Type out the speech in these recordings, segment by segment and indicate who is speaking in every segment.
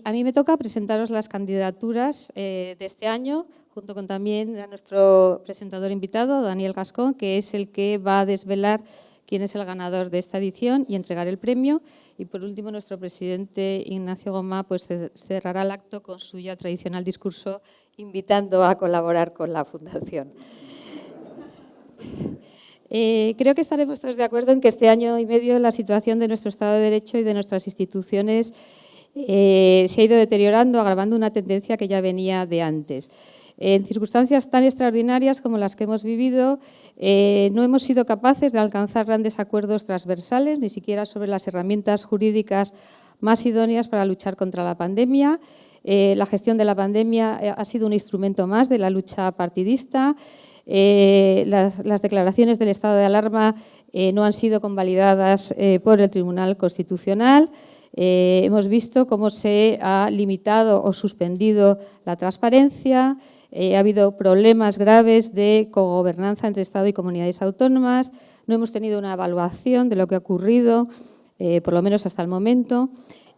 Speaker 1: A mí me toca presentaros las candidaturas de este año, junto con también a nuestro presentador invitado, Daniel Gascón, que es el que va a desvelar quién es el ganador de esta edición y entregar el premio. Y por último, nuestro presidente Ignacio Gomá pues cerrará el acto con su ya tradicional discurso invitando a colaborar con la Fundación. Creo que estaremos todos de acuerdo en que este año y medio la situación de nuestro Estado de Derecho y de nuestras instituciones se ha ido deteriorando, agravando una tendencia que ya venía de antes. En circunstancias tan extraordinarias como las que hemos vivido, no hemos sido capaces de alcanzar grandes acuerdos transversales, ni siquiera sobre las herramientas jurídicas más idóneas para luchar contra la pandemia. La gestión de la pandemia ha sido un instrumento más de la lucha partidista. Las declaraciones del estado de alarma no han sido convalidadas por el Tribunal Constitucional. Hemos visto cómo se ha limitado o suspendido la transparencia. Ha habido problemas graves de cogobernanza entre Estado y comunidades autónomas. No hemos tenido una evaluación de lo que ha ocurrido, por lo menos hasta el momento.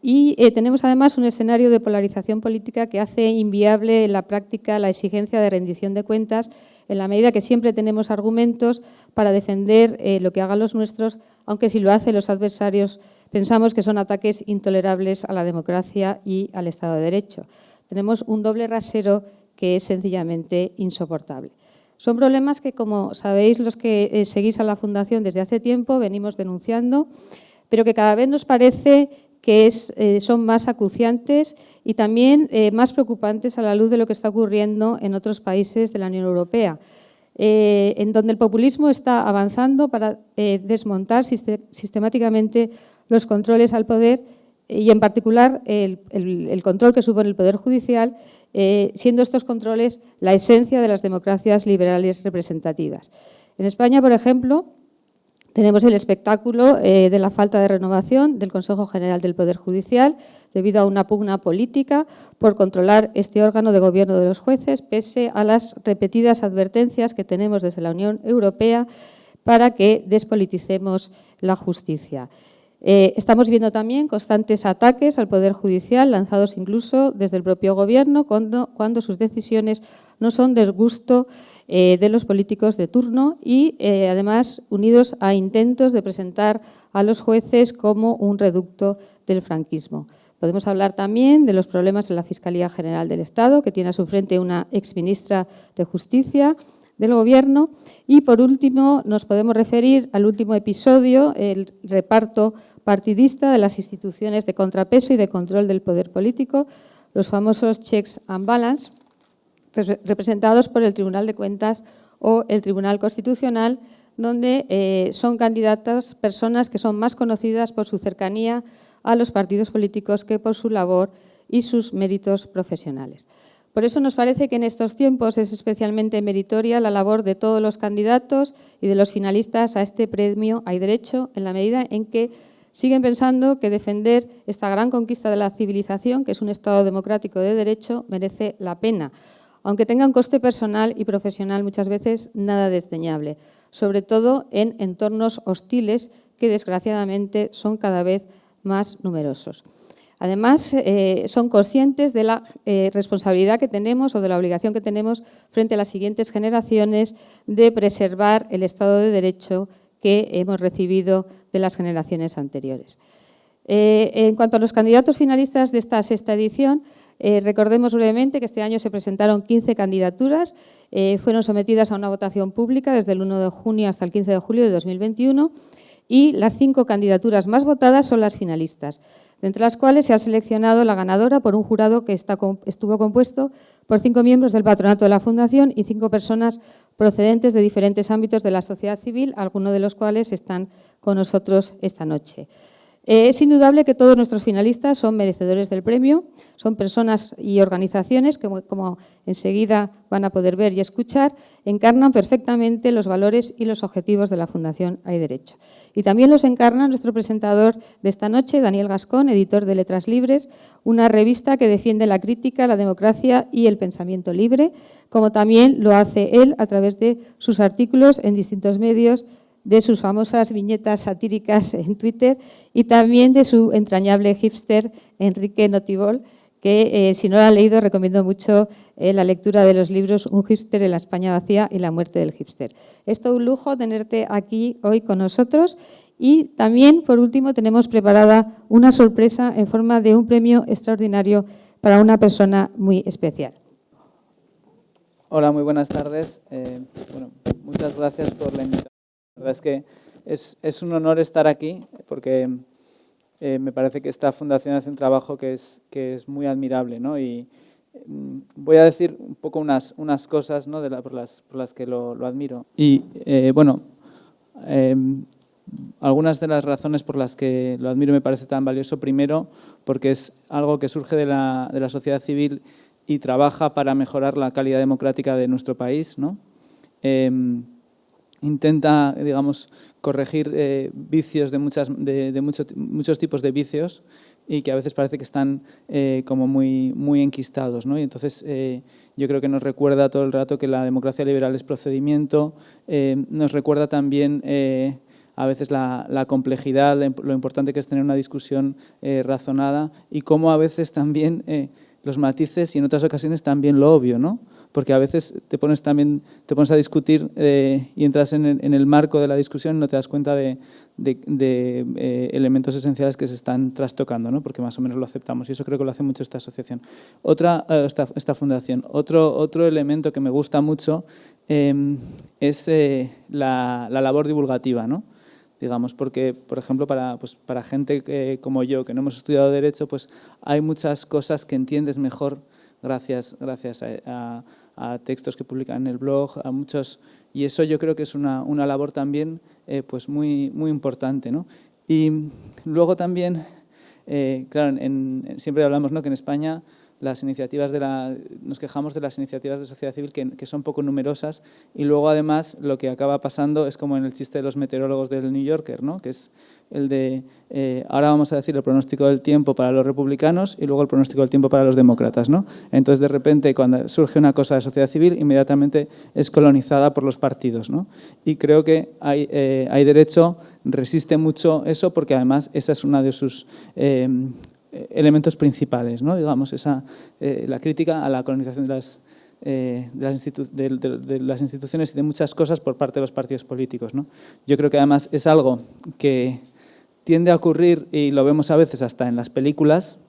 Speaker 1: Y tenemos además un escenario de polarización política que hace inviable en la práctica la exigencia de rendición de cuentas, en la medida que siempre tenemos argumentos para defender lo que hagan los nuestros, aunque si lo hacen los adversarios pensamos que son ataques intolerables a la democracia y al Estado de Derecho. Tenemos un doble rasero que es sencillamente insoportable. Son problemas que, como sabéis los que seguís a la Fundación desde hace tiempo, venimos denunciando, pero que cada vez nos parece que son más acuciantes y también más preocupantes a la luz de lo que está ocurriendo en otros países de la Unión Europea, en donde el populismo está avanzando para desmontar sistemáticamente los controles al poder y, en particular, el control que supone el Poder Judicial, siendo estos controles la esencia de las democracias liberales representativas. En España, por ejemplo, tenemos el espectáculo de la falta de renovación del Consejo General del Poder Judicial debido a una pugna política por controlar este órgano de gobierno de los jueces, pese a las repetidas advertencias que tenemos desde la Unión Europea para que despoliticemos la justicia. Estamos viendo también constantes ataques al Poder Judicial, lanzados incluso desde el propio Gobierno, cuando sus decisiones no son del gusto de los políticos de turno y, además, unidos a intentos de presentar a los jueces como un reducto del franquismo. Podemos hablar también de los problemas en la Fiscalía General del Estado, que tiene a su frente una exministra de Justicia del Gobierno. Y, por último, nos podemos referir al último episodio, el reparto partidista de las instituciones de contrapeso y de control del poder político, los famosos checks and balance, representados por el Tribunal de Cuentas o el Tribunal Constitucional, donde son candidatas personas que son más conocidas por su cercanía a los partidos políticos que por su labor y sus méritos profesionales. Por eso nos parece que en estos tiempos es especialmente meritoria la labor de todos los candidatos y de los finalistas a este premio Hay Derecho, en la medida en que siguen pensando que defender esta gran conquista de la civilización, que es un Estado democrático de derecho, merece la pena, aunque tenga un coste personal y profesional muchas veces nada desdeñable, sobre todo en entornos hostiles que desgraciadamente son cada vez más numerosos. Además, son conscientes de la responsabilidad que tenemos o de la obligación que tenemos frente a las siguientes generaciones de preservar el Estado de Derecho que hemos recibido de las generaciones anteriores. En cuanto a los candidatos finalistas de esta sexta edición, recordemos brevemente que este año se presentaron 15 candidaturas, fueron sometidas a una votación pública desde el 1 de junio hasta el 15 de julio de 2021 y las 5 candidaturas más votadas son las finalistas, de entre las cuales se ha seleccionado la ganadora por un jurado que estuvo compuesto por 5 miembros del patronato de la Fundación y 5 personas procedentes de diferentes ámbitos de la sociedad civil, algunos de los cuales están con nosotros esta noche. Es indudable que todos nuestros finalistas son merecedores del premio, son personas y organizaciones que, como enseguida van a poder ver y escuchar, encarnan perfectamente los valores y los objetivos de la Fundación Hay Derecho. Y también los encarna nuestro presentador de esta noche, Daniel Gascón, editor de Letras Libres, una revista que defiende la crítica, la democracia y el pensamiento libre, como también lo hace él a través de sus artículos en distintos medios, de sus famosas viñetas satíricas en Twitter y también de su entrañable hipster Enrique Notibol, que si no lo han leído recomiendo mucho la lectura de los libros Un hipster en la España vacía y La muerte del hipster. Es todo un lujo tenerte aquí hoy con nosotros y también, por último, tenemos preparada una sorpresa en forma de un premio extraordinario para una persona muy especial.
Speaker 2: Hola, muy buenas tardes. Bueno, muchas gracias por la invitación. La verdad es que es un honor estar aquí porque me parece que esta fundación hace un trabajo que es muy admirable, ¿no? Y voy a decir un poco unas cosas, ¿no? por las que lo admiro. Y bueno, algunas de las razones por las que lo admiro me parece tan valioso. Primero, porque es algo que surge de la sociedad civil y trabaja para mejorar la calidad democrática de nuestro país, ¿no? Intenta, digamos, corregir vicios de muchos tipos de vicios y que a veces parece que están como muy enquistados, ¿no? Y entonces yo creo que nos recuerda todo el rato que la democracia liberal es procedimiento, nos recuerda también a veces la complejidad, lo importante que es tener una discusión razonada y cómo a veces también los matices y en otras ocasiones también lo obvio, ¿no? Porque a veces te pones a discutir y entras en el marco de la discusión y no te das cuenta de elementos esenciales que se están trastocando, ¿no? Porque más o menos lo aceptamos y eso creo que lo hace mucho esta asociación. Esta fundación. Otro elemento que me gusta mucho es la labor divulgativa, ¿no? Digamos, porque, por ejemplo, para gente como yo, que no hemos estudiado Derecho, pues hay muchas cosas que entiendes mejor gracias a textos que publican en el blog, a muchos, y eso yo creo que es una labor también pues muy importante, ¿no? Y luego también, claro, siempre hablamos, ¿no?, que en España las iniciativas nos quejamos de las iniciativas de sociedad civil que son poco numerosas y luego además lo que acaba pasando es como en el chiste de los meteorólogos del New Yorker, ¿no?, que es el de ahora vamos a decir el pronóstico del tiempo para los republicanos y luego el pronóstico del tiempo para los demócratas, ¿no? Entonces de repente cuando surge una cosa de sociedad civil inmediatamente es colonizada por los partidos, ¿no? Y creo que hay Derecho resiste mucho eso porque además esa es una de sus elementos principales, ¿no? Digamos, la crítica a la colonización de las instituciones y de muchas cosas por parte de los partidos políticos, ¿no? Yo creo que además es algo que tiende a ocurrir y lo vemos a veces hasta en las películas,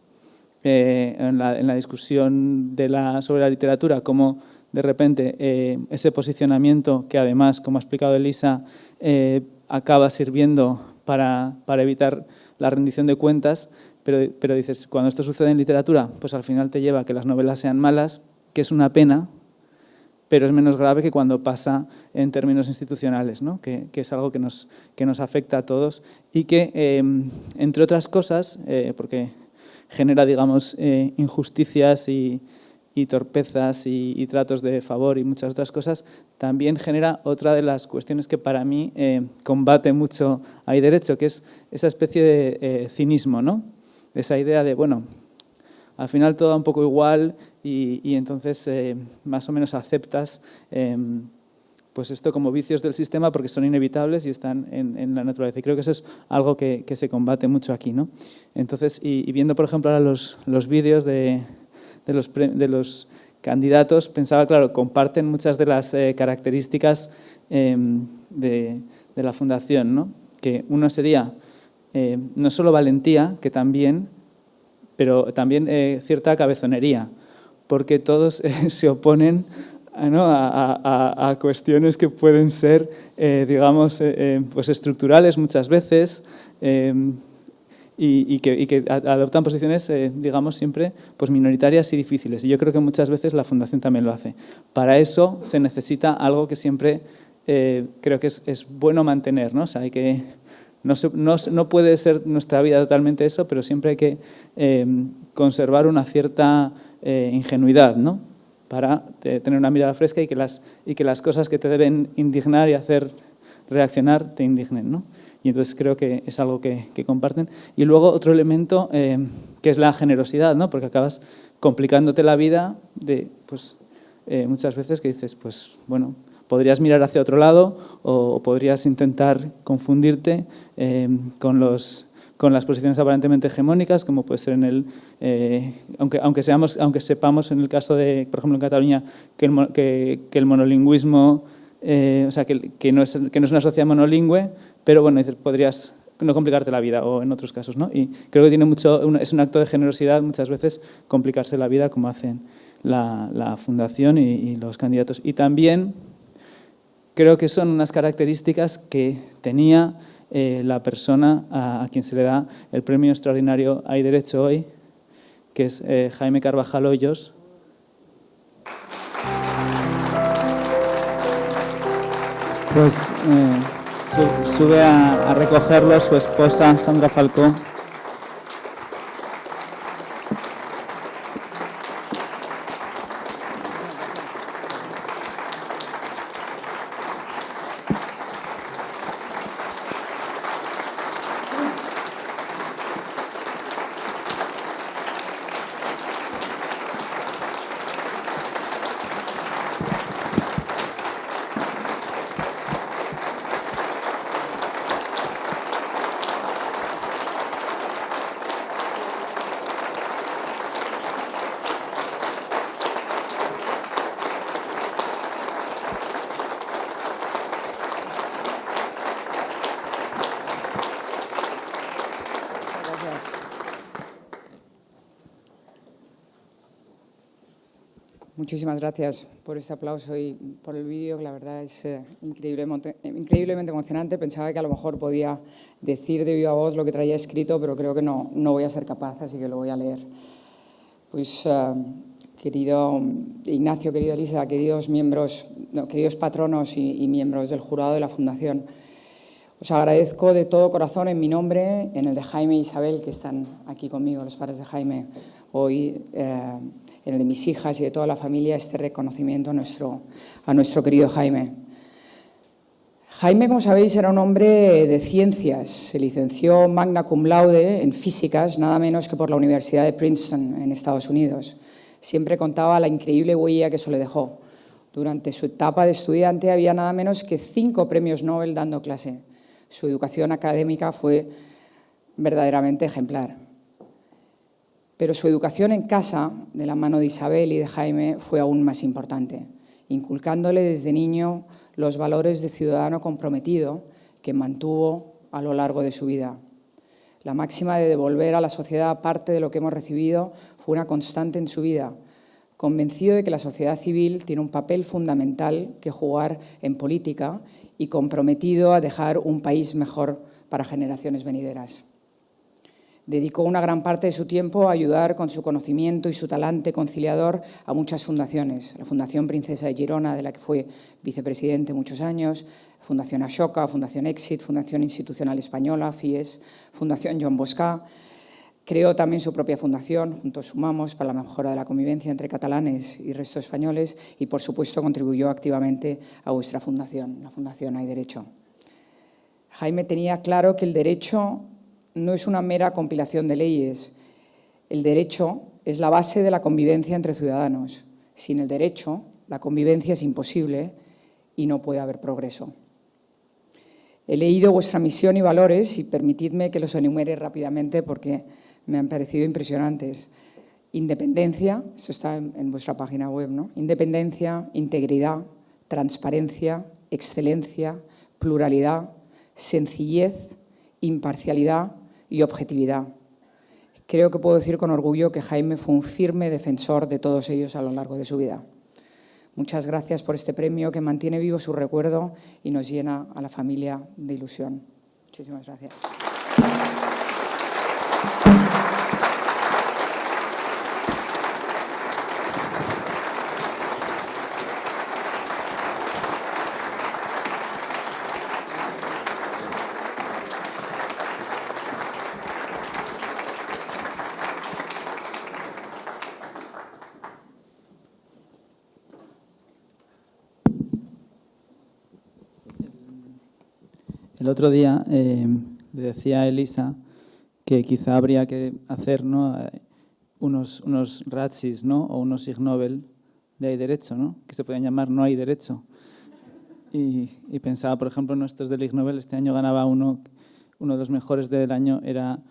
Speaker 2: en la discusión sobre la literatura, como de repente ese posicionamiento que además, como ha explicado Elisa, acaba sirviendo para evitar la rendición de cuentas. Pero dices, cuando esto sucede en literatura, pues al final te lleva a que las novelas sean malas, que es una pena, pero es menos grave que cuando pasa en términos institucionales, ¿no? Que es algo que nos afecta a todos y que, entre otras cosas, porque genera, digamos, injusticias y torpezas y tratos de favor y muchas otras cosas, también genera otra de las cuestiones que para mí combate mucho Hay Derecho, que es esa especie de cinismo, ¿no? Esa idea de, bueno, al final todo da un poco igual y entonces más o menos aceptas pues esto como vicios del sistema porque son inevitables y están en la naturaleza. Y creo que eso es algo que se combate mucho aquí, ¿no? Entonces, y viendo, por ejemplo, ahora los vídeos de los candidatos, pensaba, claro, comparten muchas de las características de la fundación, ¿no? Que uno sería no solo valentía, que también, pero también cierta cabezonería, porque todos se oponen, ¿no?, a cuestiones que pueden ser, digamos, pues estructurales muchas veces y que adoptan posiciones, digamos, siempre pues minoritarias y difíciles. Y yo creo que muchas veces la Fundación también lo hace. Para eso se necesita algo que siempre creo que es bueno mantener, ¿no? O sea, hay que... No puede ser nuestra vida totalmente eso, pero siempre hay que conservar una cierta ingenuidad, ¿no? Para tener una mirada fresca y que las cosas que te deben indignar y hacer reaccionar te indignen, ¿no? Y entonces creo que es algo que comparten. Y luego otro elemento que es la generosidad, ¿no? Porque acabas complicándote la vida muchas veces que dices, pues bueno, podrías mirar hacia otro lado o podrías intentar confundirte con los con las posiciones aparentemente hegemónicas, como puede ser en el, aunque sepamos en el caso de, por ejemplo, en Cataluña, que el monolingüismo, o sea, que no es una sociedad monolingüe, pero bueno, podrías no complicarte la vida, o en otros casos, ¿no? Y creo que es un acto de generosidad muchas veces complicarse la vida, como hacen la Fundación y los candidatos. Y también creo que son unas características que tenía la persona a quien se le da el premio extraordinario Hay Derecho Hoy, que es Jaime Carvajal Hoyos. Pues sube a recogerlo su esposa Sandra Falcó.
Speaker 3: Muchísimas gracias por este aplauso y por el vídeo, que la verdad es increíblemente emocionante. Pensaba que a lo mejor podía decir de viva voz lo que traía escrito, pero creo que no voy a ser capaz, así que lo voy a leer. Pues, querido Ignacio, querido Elisa, queridos patronos y miembros del jurado de la Fundación, os agradezco de todo corazón en mi nombre, en el de Jaime e Isabel, que están aquí conmigo, los padres de Jaime, hoy, en el de mis hijas y de toda la familia, este reconocimiento a nuestro querido Jaime. Jaime, como sabéis, era un hombre de ciencias. Se licenció magna cum laude en físicas, nada menos que por la Universidad de Princeton, en Estados Unidos. Siempre contaba la increíble huella que eso le dejó. Durante su etapa de estudiante había nada menos que 5 premios Nobel dando clase. Su educación académica fue verdaderamente ejemplar. Pero su educación en casa, de la mano de Isabel y de Jaime, fue aún más importante, inculcándole desde niño los valores de ciudadano comprometido que mantuvo a lo largo de su vida. La máxima de devolver a la sociedad parte de lo que hemos recibido fue una constante en su vida, convencido de que la sociedad civil tiene un papel fundamental que jugar en política y comprometido a dejar un país mejor para generaciones venideras. Dedicó una gran parte de su tiempo a ayudar con su conocimiento y su talante conciliador a muchas fundaciones. La Fundación Princesa de Girona, de la que fue vicepresidente muchos años, Fundación Ashoka, Fundación Exit, Fundación Institucional Española, FIES, Fundación Joan Bosca. Creó también su propia fundación, juntos Sumamos, para la mejora de la convivencia entre catalanes y resto españoles, y por supuesto contribuyó activamente a vuestra fundación, la Fundación Hay Derecho. Jaime tenía claro que el derecho no es una mera compilación de leyes. El derecho es la base de la convivencia entre ciudadanos. Sin el derecho, la convivencia es imposible y no puede haber progreso. He leído vuestra misión y valores y permitidme que los enumere rápidamente porque me han parecido impresionantes. Independencia, esto está en vuestra página web, ¿no? Independencia, integridad, transparencia, excelencia, pluralidad, sencillez, imparcialidad y objetividad. Creo que puedo decir con orgullo que Jaime fue un firme defensor de todos ellos a lo largo de su vida. Muchas gracias por este premio que mantiene vivo su recuerdo y nos llena a la familia de ilusión. Muchísimas gracias.
Speaker 2: El otro día le decía a Elisa que quizá habría que hacer, ¿no?, unos Razzies, ¿no?, o unos Ig Nobel de Hay Derecho, ¿no?, que se podían llamar No hay derecho. Y pensaba, por ejemplo, en estos del Ig Nobel, este año ganaba uno uno de los mejores del año era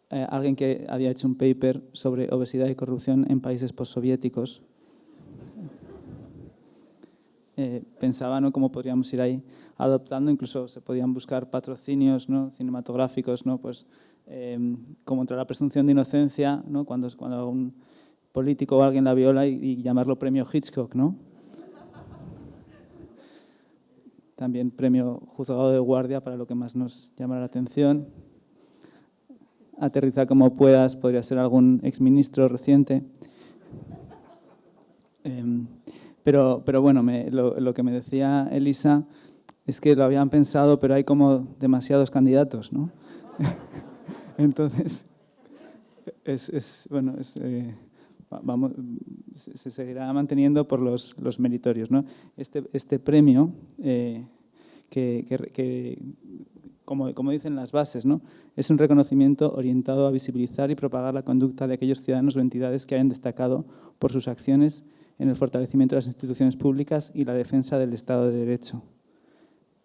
Speaker 2: alguien que había hecho un paper sobre obesidad y corrupción en países postsoviéticos. Pensaba, ¿no?, cómo podríamos ir ahí adoptando, incluso se podían buscar patrocinios, ¿no?, cinematográficos, ¿no?, pues como contra la presunción de inocencia, ¿no?, cuando un político o alguien la viola y llamarlo premio Hitchcock, ¿no? También premio juzgado de guardia para lo que más nos llama la atención. Aterriza como puedas, podría ser algún exministro reciente. Pero bueno, lo que me decía Elisa es que lo habían pensado, pero hay como demasiados candidatos, ¿no? Entonces, se seguirá manteniendo por los meritorios, ¿no? Este premio, como dicen las bases, ¿no?, es un reconocimiento orientado a visibilizar y propagar la conducta de aquellos ciudadanos o entidades que hayan destacado por sus acciones en el fortalecimiento de las instituciones públicas y la defensa del Estado de Derecho.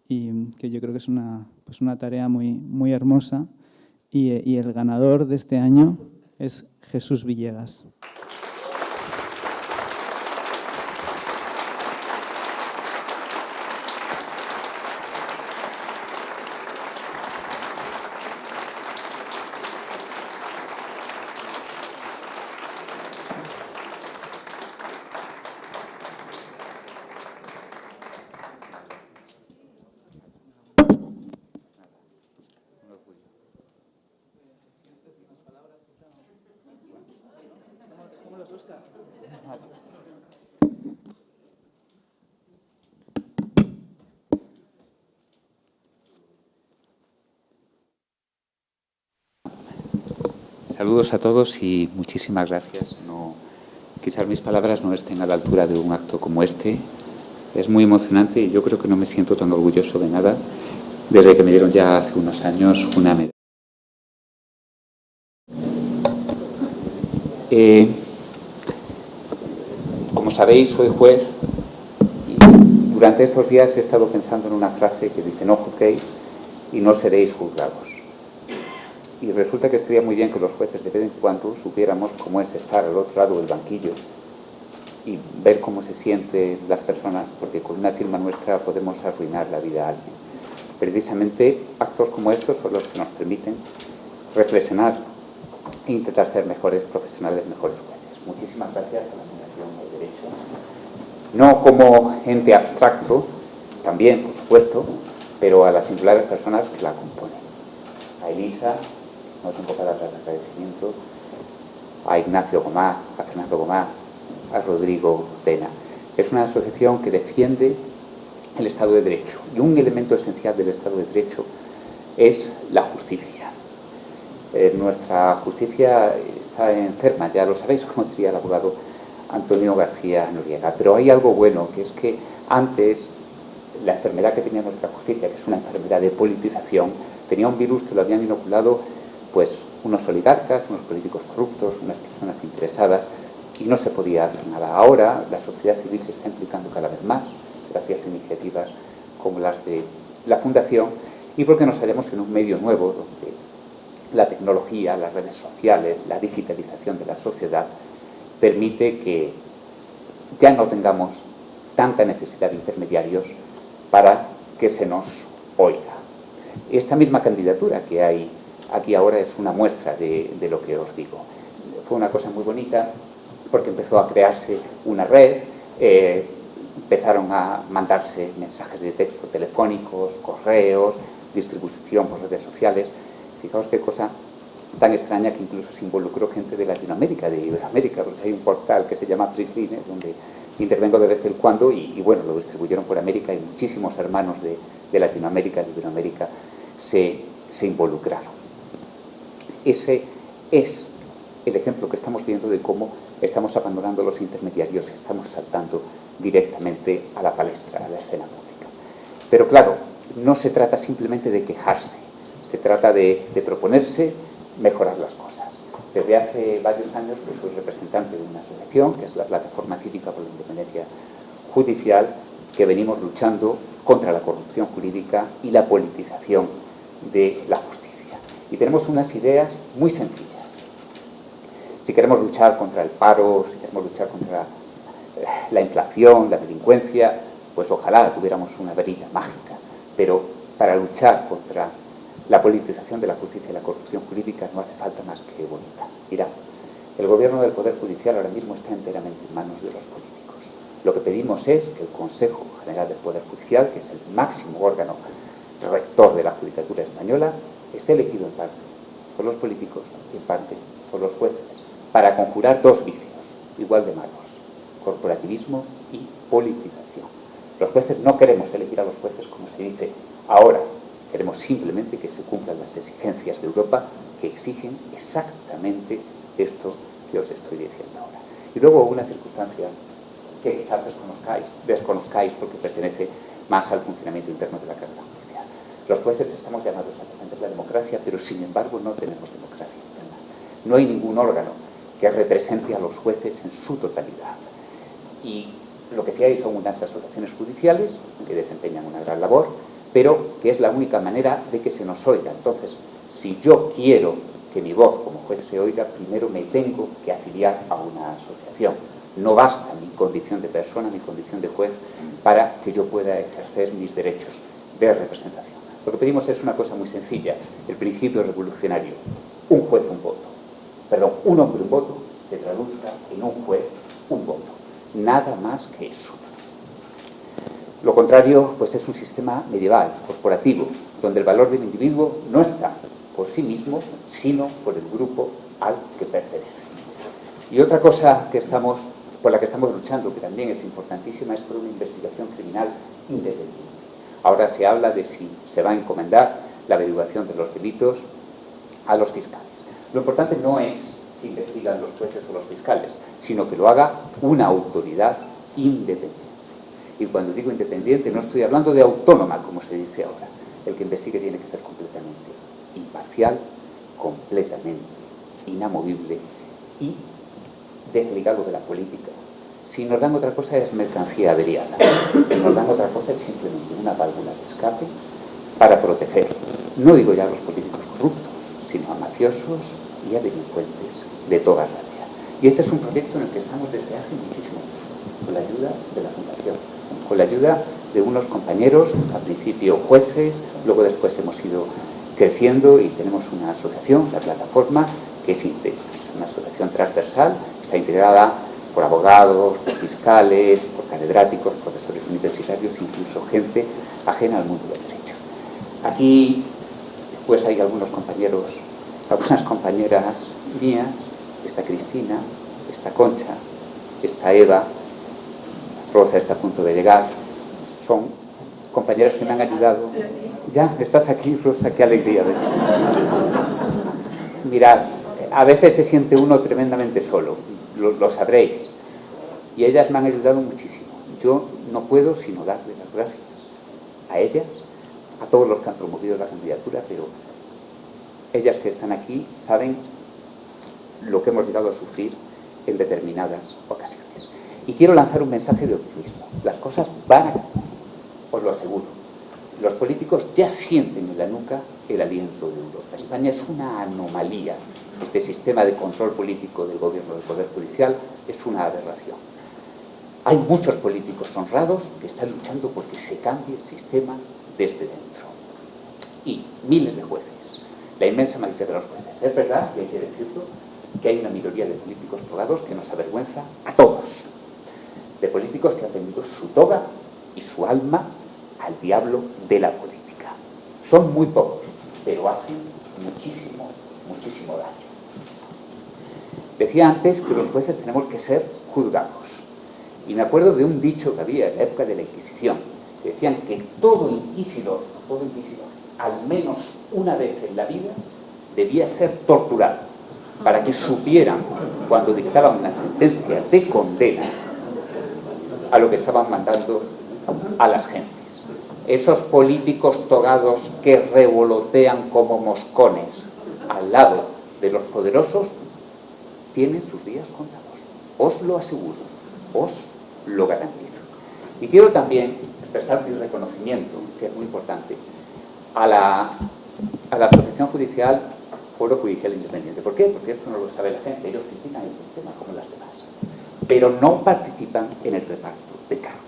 Speaker 2: Y que yo creo que es una tarea muy hermosa. Y el ganador de este año es Jesús Villegas.
Speaker 4: Saludos a todos y muchísimas gracias. Quizás mis palabras no estén a la altura de un acto como este. Es muy emocionante y yo creo que no me siento tan orgulloso de nada desde que me dieron ya hace unos años una medalla. Como sabéis, soy juez y durante estos días he estado pensando en una frase que dice: no juzguéis y no seréis juzgados. Y resulta que estaría muy bien que los jueces de vez en cuando supiéramos cómo es estar al otro lado del banquillo y ver cómo se sienten las personas, porque con una firma nuestra podemos arruinar la vida a alguien. Precisamente actos como estos son los que nos permiten reflexionar e intentar ser mejores profesionales, mejores jueces. Muchísimas gracias a la Fundación del Derecho. No como ente abstracto, también, por supuesto, pero a las singulares personas que la componen. A Elisa, no tengo palabras de agradecimiento, a Ignacio Gomá, a Fernando Gomá, a Rodrigo Tena. Es una asociación que defiende el Estado de Derecho y un elemento esencial del Estado de Derecho es la justicia. Nuestra justicia está enferma, ya lo sabéis, como decía el abogado Antonio García Noriega, pero hay algo bueno, que es que antes la enfermedad que tenía nuestra justicia, que es una enfermedad de politización, tenía un virus que lo habían inoculado pues unos oligarcas, unos políticos corruptos, unas personas interesadas, y no se podía hacer nada. Ahora la sociedad civil se está implicando cada vez más, gracias a iniciativas como las de la Fundación, y porque nos hallamos en un medio nuevo donde la tecnología, las redes sociales, la digitalización de la sociedad permite que ya no tengamos tanta necesidad de intermediarios para que se nos oiga. Esta misma candidatura que hay aquí ahora es una muestra de lo que os digo. Fue una cosa muy bonita porque empezó a crearse una red, empezaron a mandarse mensajes de texto telefónicos, correos, distribución por redes sociales. Fijaos qué cosa tan extraña que incluso se involucró gente de Latinoamérica, de Iberoamérica, porque hay un portal que se llama Prisline, donde intervengo de vez en cuando y bueno, lo distribuyeron por América y muchísimos hermanos de Latinoamérica, de Iberoamérica, se involucraron. Ese es el ejemplo que estamos viendo de cómo estamos abandonando los intermediarios y estamos saltando directamente a la palestra, a la escena pública. Pero claro, no se trata simplemente de quejarse, se trata de proponerse mejorar las cosas. Desde hace varios años pues, soy representante de una asociación, que es la Plataforma Cívica por la Independencia Judicial, que venimos luchando contra la corrupción jurídica y la politización de la justicia. Y tenemos unas ideas muy sencillas. Si queremos luchar contra el paro, si queremos luchar contra la inflación, la delincuencia, pues ojalá tuviéramos una varita mágica. Pero para luchar contra la politización de la justicia y la corrupción jurídica no hace falta más que voluntad. Mirad, el gobierno del Poder Judicial ahora mismo está enteramente en manos de los políticos. Lo que pedimos es que el Consejo General del Poder Judicial, que es el máximo órgano rector de la judicatura española, esté elegido en parte por los políticos y en parte por los jueces, para conjurar dos vicios igual de malos: corporativismo y politización. Los jueces no queremos elegir a los jueces como se dice ahora, queremos simplemente que se cumplan las exigencias de Europa, que exigen exactamente esto que os estoy diciendo ahora. Y luego una circunstancia que quizás desconozcáis porque pertenece más al funcionamiento interno de la carrera judicial. Los jueces estamos llamados a defender la democracia, pero sin embargo no tenemos democracia interna. No hay ningún órgano que represente a los jueces en su totalidad. Y lo que sí hay son unas asociaciones judiciales que desempeñan una gran labor, pero que es la única manera de que se nos oiga. Entonces, si yo quiero que mi voz como juez se oiga, primero me tengo que afiliar a una asociación. No basta mi condición de persona, mi condición de juez, para que yo pueda ejercer mis derechos de representación. Lo que pedimos es una cosa muy sencilla, el principio revolucionario: un juez, un voto. Perdón, un hombre, un voto, se traduzca en un juez, un voto. Nada más que eso. Lo contrario, pues es un sistema medieval, corporativo, donde el valor del individuo no está por sí mismo, sino por el grupo al que pertenece. Y otra cosa por la que estamos luchando, que también es importantísima, es por una investigación criminal independiente. Ahora se habla de si se va a encomendar la averiguación de los delitos a los fiscales. Lo importante no es si investigan los jueces o los fiscales, sino que lo haga una autoridad independiente. Y cuando digo independiente no estoy hablando de autónoma, como se dice ahora. El que investigue tiene que ser completamente imparcial, completamente inamovible y desligado de la política. Si nos dan otra cosa es mercancía averiada. Si nos dan otra cosa es simplemente una válvula de escape para proteger, no digo ya a los políticos corruptos, sino a mafiosos y a delincuentes de toda realidad. Y este es un proyecto en el que estamos desde hace muchísimo tiempo, con la ayuda de la Fundación, con la ayuda de unos compañeros, al principio jueces, luego después hemos ido creciendo y tenemos una asociación, la Plataforma, que es una asociación transversal, está integrada por abogados, por fiscales, por catedráticos, profesores universitarios, incluso gente ajena al mundo del derecho. Aquí pues hay algunos compañeros, algunas compañeras mías, está Cristina, está Concha, está Eva, Rosa está a punto de llegar, son compañeras que me han ayudado. Ya, estás aquí, Rosa, qué alegría. Mirad, a veces se siente uno tremendamente solo, lo sabréis, y ellas me han ayudado muchísimo. Yo no puedo sino darles las gracias a ellas, a todos los que han promovido la candidatura, pero ellas que están aquí saben lo que hemos llegado a sufrir en determinadas ocasiones. Y quiero lanzar un mensaje de optimismo. Las cosas van a cambiar, os lo aseguro. Los políticos ya sienten en la nuca el aliento de Europa. España es una anomalía. Este sistema de control político del gobierno del Poder Judicial es una aberración. Hay muchos políticos honrados que están luchando porque se cambie el sistema desde dentro. Y miles de jueces, la inmensa mayoría de los jueces. Es verdad, y hay que decirlo, que hay una minoría de políticos togados que nos avergüenza a todos. De políticos que han vendido su toga y su alma al diablo de la política. Son muy pocos, pero hacen muchísimo, muchísimo daño. Decía antes que los jueces tenemos que ser juzgados. Y me acuerdo de un dicho que había en la época de la Inquisición, que decían que todo inquisidor, al menos una vez en la vida, debía ser torturado, para que supieran, cuando dictaban una sentencia de condena, a lo que estaban mandando a las gentes. Esos políticos togados que revolotean como moscones al lado de los poderosos tienen sus días contados. Os lo aseguro, os lo garantizo. Y quiero también expresar mi reconocimiento, que es muy importante, a la Asociación Judicial Foro Judicial Independiente. ¿Por qué? Porque esto no lo sabe la gente. Ellos critican el sistema como las demás, pero no participan en el reparto de cargos.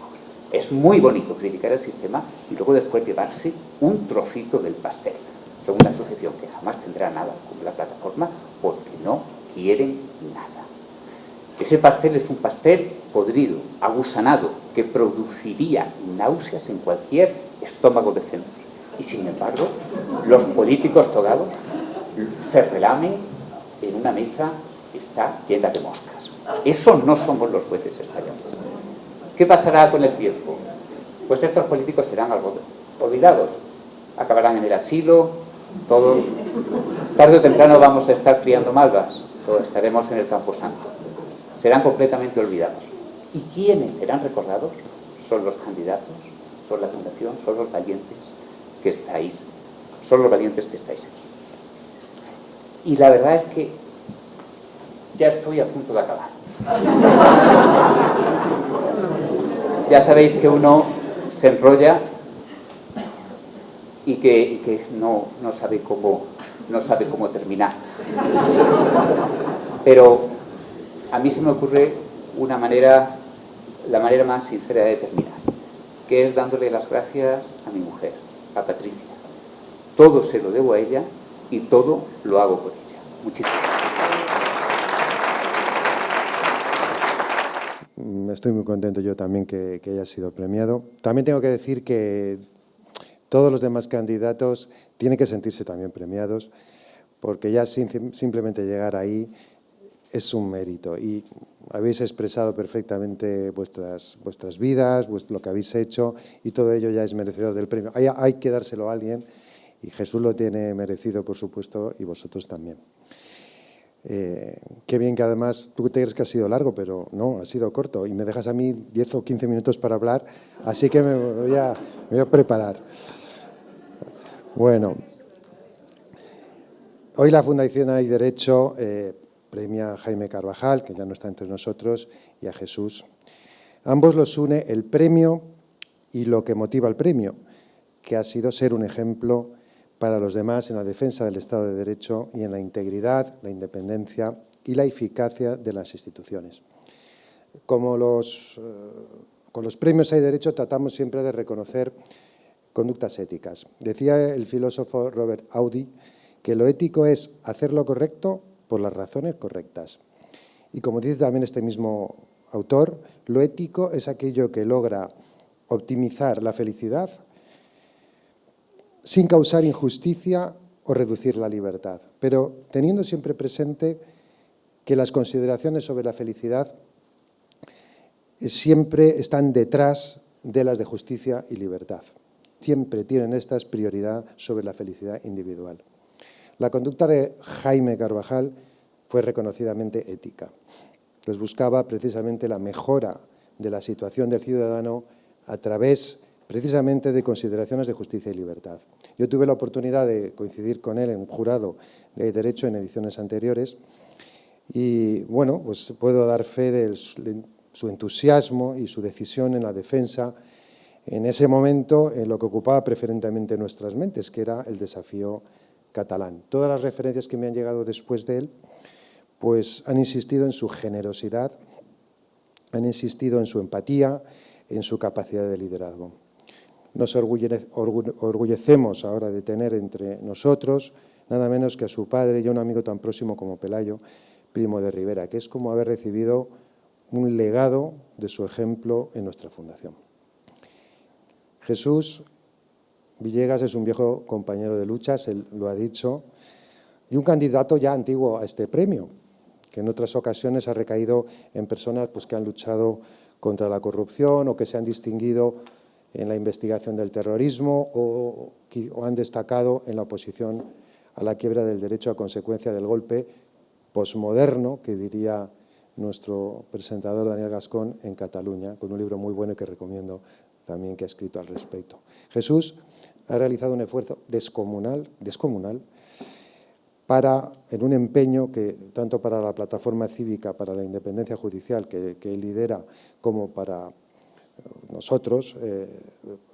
Speaker 4: Es muy bonito criticar el sistema y luego después llevarse un trocito del pastel. Son una asociación que jamás tendrá nada con la plataforma porque no quieren nada. Ese pastel es un pastel podrido, agusanado, que produciría náuseas en cualquier estómago decente. Y sin embargo, los políticos togados se relamen en una mesa que está llena de moscas. Eso no somos los jueces españoles. ¿Qué pasará con el tiempo? Pues estos políticos serán algo olvidados. Acabarán en el asilo, todos. Tarde o temprano vamos a estar criando malvas, o estaremos en el Camposanto. Serán completamente olvidados. ¿Y quiénes serán recordados? Son los candidatos, son la fundación, son los valientes que estáis, aquí. Y la verdad es que ya estoy a punto de acabar. Ya sabéis que uno se enrolla y que no sabe cómo terminar. Pero a mí se me ocurre la manera más sincera de terminar, que es dándole las gracias a mi mujer, a Patricia. Todo se lo debo a ella y todo lo hago por ella. Muchísimas gracias.
Speaker 5: Estoy muy contento yo también que haya sido premiado. También tengo que decir que todos los demás candidatos tienen que sentirse también premiados, porque ya simplemente llegar ahí es un mérito y habéis expresado perfectamente vuestras vidas, lo que habéis hecho y todo ello ya es merecedor del premio. Hay que dárselo a alguien y Jesús lo tiene merecido, por supuesto, y vosotros también. Qué bien que además, tú te crees que ha sido largo, pero no, ha sido corto y me dejas a mí 10 o 15 minutos para hablar, así que me voy a preparar. Bueno, hoy la Fundación Hay Derecho premia a Jaime Carvajal, que ya no está entre nosotros, y a Jesús. Ambos los une el premio y lo que motiva el premio, que ha sido ser un ejemplo para los demás en la defensa del Estado de Derecho y en la integridad, la independencia y la eficacia de las instituciones. Con los premios Hay Derecho tratamos siempre de reconocer conductas éticas. Decía el filósofo Robert Audi que lo ético es hacer lo correcto por las razones correctas. Y como dice también este mismo autor, lo ético es aquello que logra optimizar la felicidad sin causar injusticia o reducir la libertad, pero teniendo siempre presente que las consideraciones sobre la felicidad siempre están detrás de las de justicia y libertad. Siempre tienen estas prioridad sobre la felicidad individual. La conducta de Jaime Carvajal fue reconocidamente ética. Pues buscaba precisamente la mejora de la situación del ciudadano a través precisamente de consideraciones de justicia y libertad. Yo tuve la oportunidad de coincidir con él en un jurado de derecho en ediciones anteriores y, bueno, pues puedo dar fe de su entusiasmo y su decisión en la defensa en ese momento en lo que ocupaba preferentemente nuestras mentes, que era el desafío catalán. Todas las referencias que me han llegado después de él pues han insistido en su generosidad, han insistido en su empatía, en su capacidad de liderazgo. Nos orgullecemos ahora de tener entre nosotros nada menos que a su padre y a un amigo tan próximo como Pelayo, Primo de Rivera, que es como haber recibido un legado de su ejemplo en nuestra fundación. Jesús Villegas es un viejo compañero de luchas, él lo ha dicho, y un candidato ya antiguo a este premio, que en otras ocasiones ha recaído en personas pues, que han luchado contra la corrupción o que se han distinguido en la investigación del terrorismo o han destacado en la oposición a la quiebra del derecho a consecuencia del golpe posmoderno, que diría nuestro presentador Daniel Gascón, en Cataluña, con un libro muy bueno que recomiendo también que ha escrito al respecto. Jesús ha realizado un esfuerzo descomunal en un empeño que tanto para la plataforma cívica para la independencia judicial que él lidera como para nosotros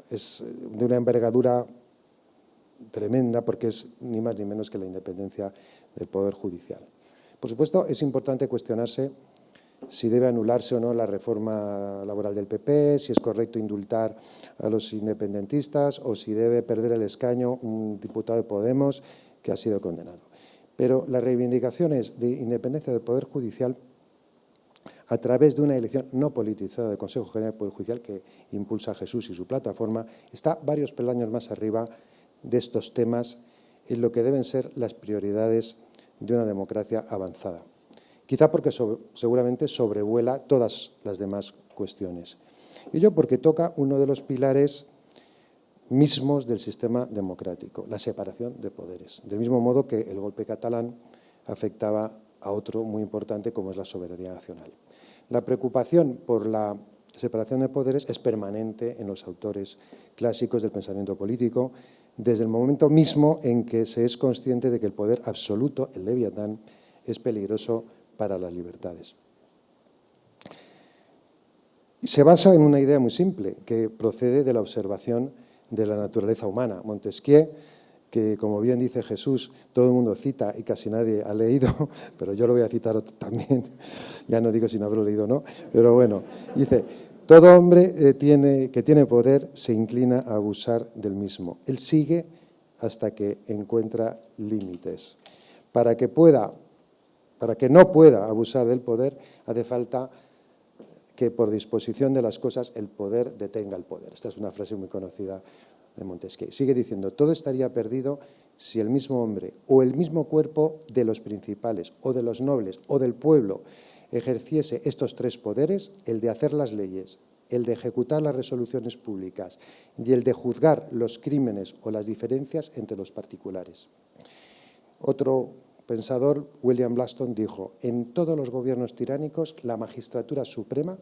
Speaker 5: es de una envergadura tremenda porque es ni más ni menos que la independencia del Poder Judicial. Por supuesto, es importante cuestionarse si debe anularse o no la reforma laboral del PP, si es correcto indultar a los independentistas o si debe perder el escaño un diputado de Podemos que ha sido condenado. Pero las reivindicaciones de independencia del Poder Judicial a través de una elección no politizada del Consejo General del Poder Judicial que impulsa Jesús y su plataforma, está varios peldaños más arriba de estos temas en lo que deben ser las prioridades de una democracia avanzada. Quizá porque seguramente sobrevuela todas las demás cuestiones. Ello porque toca uno de los pilares mismos del sistema democrático, la separación de poderes. Del mismo modo que el golpe catalán afectaba a otro muy importante como es la soberanía nacional. La preocupación por la separación de poderes es permanente en los autores clásicos del pensamiento político, desde el momento mismo en que se es consciente de que el poder absoluto, el leviatán, es peligroso para las libertades. Se basa en una idea muy simple que procede de la observación de la naturaleza humana. Montesquieu, que como bien dice Jesús, todo el mundo cita y casi nadie ha leído, pero yo lo voy a citar también, ya no digo si no habré leído o no, pero bueno, dice, todo hombre que tiene poder se inclina a abusar del mismo. Él sigue hasta que encuentra límites. Para que no pueda abusar del poder, hace falta que por disposición de las cosas el poder detenga el poder. Esta es una frase muy conocida de Montesquieu. Sigue diciendo, todo estaría perdido si el mismo hombre o el mismo cuerpo de los principales o de los nobles o del pueblo ejerciese estos tres poderes, el de hacer las leyes, el de ejecutar las resoluciones públicas y el de juzgar los crímenes o las diferencias entre los particulares. Otro pensador, William Blackstone, dijo, en todos los gobiernos tiránicos la magistratura suprema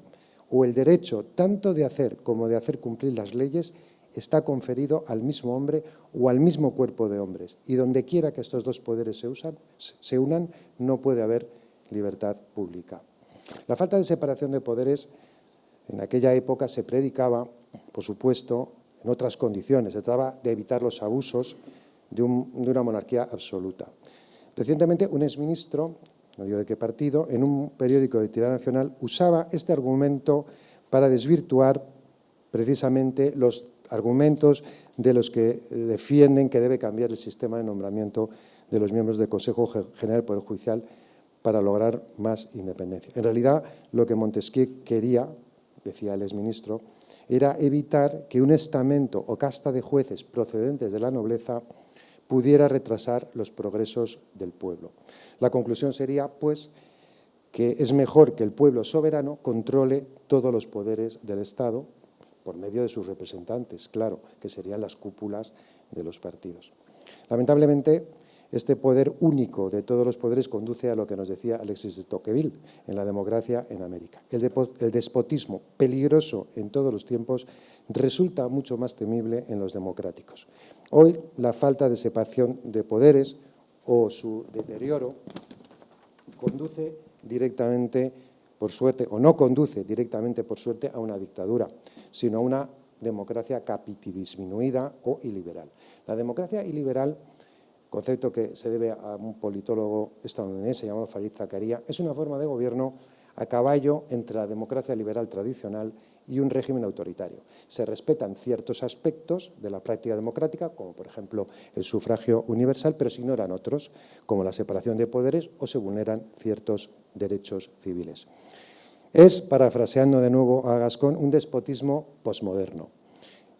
Speaker 5: o el derecho tanto de hacer como de hacer cumplir las leyes está conferido al mismo hombre o al mismo cuerpo de hombres. Y donde quiera que estos dos poderes se unan, no puede haber libertad pública. La falta de separación de poderes en aquella época se predicaba, por supuesto, en otras condiciones. Se trataba de evitar los abusos de una monarquía absoluta. Recientemente, un exministro, no digo de qué partido, en un periódico de tirada nacional, usaba este argumento para desvirtuar precisamente los argumentos de los que defienden que debe cambiar el sistema de nombramiento de los miembros del Consejo General del Poder Judicial para lograr más independencia. En realidad, lo que Montesquieu quería, decía el exministro, era evitar que un estamento o casta de jueces procedentes de la nobleza pudiera retrasar los progresos del pueblo. La conclusión sería, pues, que es mejor que el pueblo soberano controle todos los poderes del Estado por medio de sus representantes, claro, que serían las cúpulas de los partidos. Lamentablemente, este poder único de todos los poderes conduce a lo que nos decía Alexis de Tocqueville en La democracia en América. El despotismo, peligroso en todos los tiempos, resulta mucho más temible en los democráticos. Hoy, la falta de separación de poderes o su deterioro conduce directamente, por suerte, o no conduce directamente, por suerte, a una dictadura, sino a una democracia capitidisminuida o iliberal. La democracia iliberal, concepto que se debe a un politólogo estadounidense llamado Fareed Zakaria, es una forma de gobierno a caballo entre la democracia liberal tradicional y un régimen autoritario. Se respetan ciertos aspectos de la práctica democrática, como por ejemplo el sufragio universal, pero se ignoran otros, como la separación de poderes o se vulneran ciertos derechos civiles. Es, parafraseando de nuevo a Gascón, un despotismo posmoderno,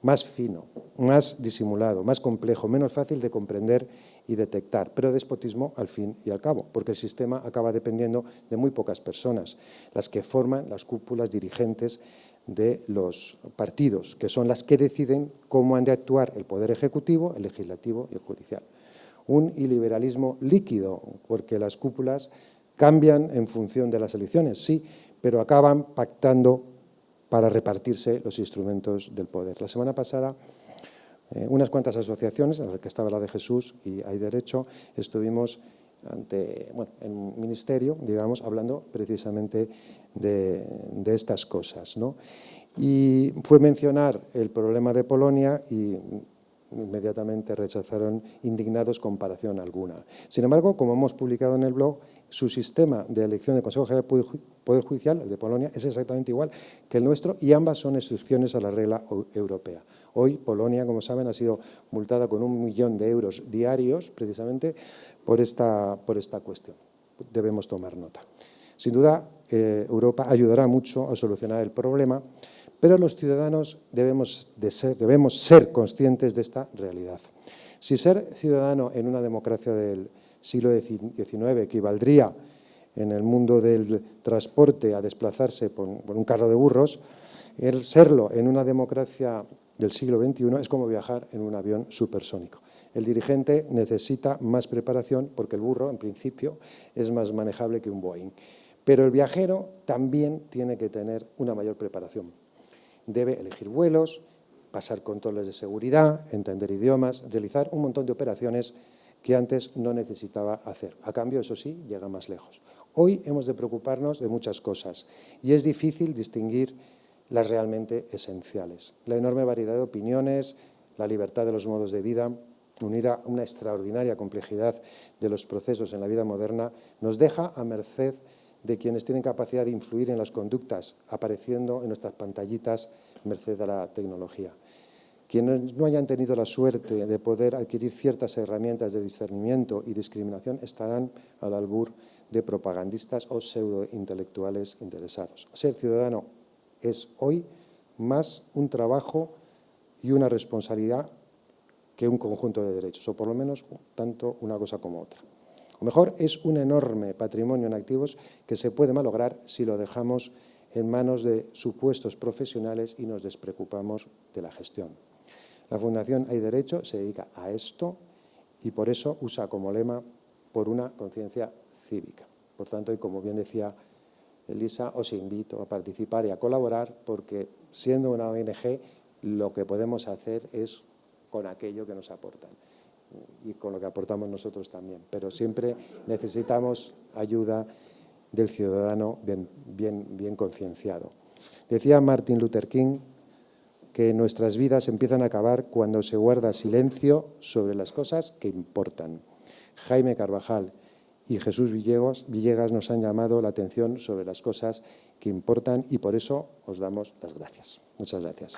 Speaker 5: más fino, más disimulado, más complejo, menos fácil de comprender y detectar, pero despotismo al fin y al cabo, porque el sistema acaba dependiendo de muy pocas personas, las que forman las cúpulas dirigentes de los partidos, que son las que deciden cómo han de actuar el Poder Ejecutivo, el Legislativo y el Judicial. Un iliberalismo líquido, porque las cúpulas cambian en función de las elecciones, sí, pero acaban pactando para repartirse los instrumentos del poder. La semana pasada, unas cuantas asociaciones, en las que estaba la de Jesús y Hay Derecho, estuvimos en un ministerio, digamos, hablando precisamente de estas cosas, ¿no? Y fue mencionar el problema de Polonia y inmediatamente rechazaron indignados comparación alguna. Sin embargo, como hemos publicado en el blog, su sistema de elección del Consejo General del Poder Judicial, el de Polonia, es exactamente igual que el nuestro y ambas son excepciones a la regla europea. Hoy Polonia, como saben, ha sido multada con 1 millón de euros diarios precisamente por esta cuestión. Debemos tomar nota. Sin duda, Europa ayudará mucho a solucionar el problema, pero los ciudadanos debemos ser conscientes de esta realidad. Si ser ciudadano en una democracia del siglo XIX equivaldría en el mundo del transporte a desplazarse por un carro de burros, el serlo en una democracia del siglo XXI es como viajar en un avión supersónico. El dirigente necesita más preparación porque el burro, en principio, es más manejable que un Boeing. Pero el viajero también tiene que tener una mayor preparación. Debe elegir vuelos, pasar controles de seguridad, entender idiomas, realizar un montón de operaciones que antes no necesitaba hacer. A cambio, eso sí, llega más lejos. Hoy hemos de preocuparnos de muchas cosas y es difícil distinguir las realmente esenciales. La enorme variedad de opiniones, la libertad de los modos de vida, unida a una extraordinaria complejidad de los procesos en la vida moderna, nos deja a merced de quienes tienen capacidad de influir en las conductas apareciendo en nuestras pantallitas merced a la tecnología. Quienes no hayan tenido la suerte de poder adquirir ciertas herramientas de discernimiento y discriminación estarán al albur de propagandistas o pseudointelectuales interesados. Ser ciudadano es hoy más un trabajo y una responsabilidad que un conjunto de derechos, o por lo menos tanto una cosa como otra. O mejor, es un enorme patrimonio en activos que se puede malograr si lo dejamos en manos de supuestos profesionales y nos despreocupamos de la gestión. La Fundación Hay Derecho se dedica a esto y por eso usa como lema por una conciencia cívica. Por tanto, y como bien decía Elisa, os invito a participar y a colaborar porque siendo una ONG lo que podemos hacer es con aquello que nos aportan y con lo que aportamos nosotros también. Pero siempre necesitamos ayuda del ciudadano bien concienciado. Decía Martin Luther King que nuestras vidas empiezan a acabar cuando se guarda silencio sobre las cosas que importan. Jaime Carvajal y Jesús Villegas nos han llamado la atención sobre las cosas que importan y por eso os damos las gracias. Muchas gracias.